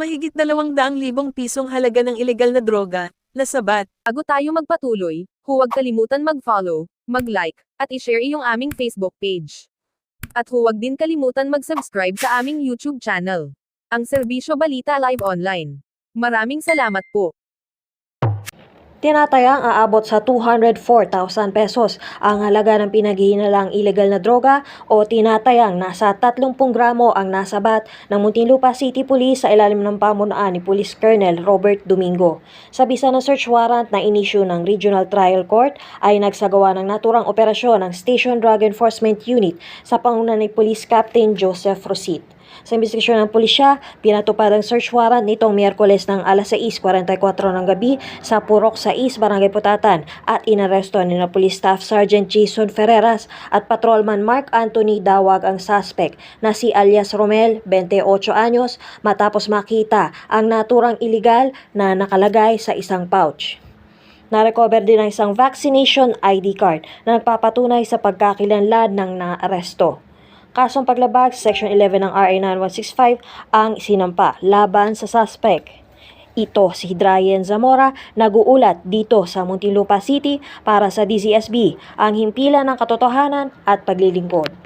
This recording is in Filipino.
Mahigit 200,000 pisong halaga ng ilegal na droga, nasabat. Bago tayo magpatuloy, huwag kalimutan mag-follow, mag-like, at i-share iyong aming Facebook page. At huwag din kalimutan mag-subscribe sa aming YouTube channel, ang Serbisyo Balita Live Online. Maraming salamat po. Tinatayang aabot sa 204,000 pesos ang halaga ng pinaghihinalang ilegal na droga o tinatayang nasa 30 gramo ang nasabat ng Muntinlupa City Police sa ilalim ng pamunuan ni Police Colonel Robert Domingo. Sa bisa ng search warrant na inisyu ng Regional Trial Court ay nagsagawa ng naturang operasyon ng Station Drug Enforcement Unit sa pangunan ni Police Captain Joseph Rosit. Sa investigasyon ng pulisya, pinatupad ang search warrant nitong Miyerkules ng alas 6:44 ng gabi sa Purok 6, Barangay Putatan at inaresto ni na Police Staff Sergeant Jason Ferreras at Patrolman Mark Anthony Dawag ang suspect na si alias Romel, 28 anyos, matapos makita ang naturang iligal na nakalagay sa isang pouch. Na-recover din ang isang vaccination ID card na nagpapatunay sa pagkakilanlan ng naaresto. Kasong paglabag sa Section 11 ng RA 9165 ang sinampa laban sa suspect. Ito si Hidrayen Zamora, nag-uulat dito sa Muntinlupa City para sa DZSB, ang himpilan ng katotohanan at paglilingkod.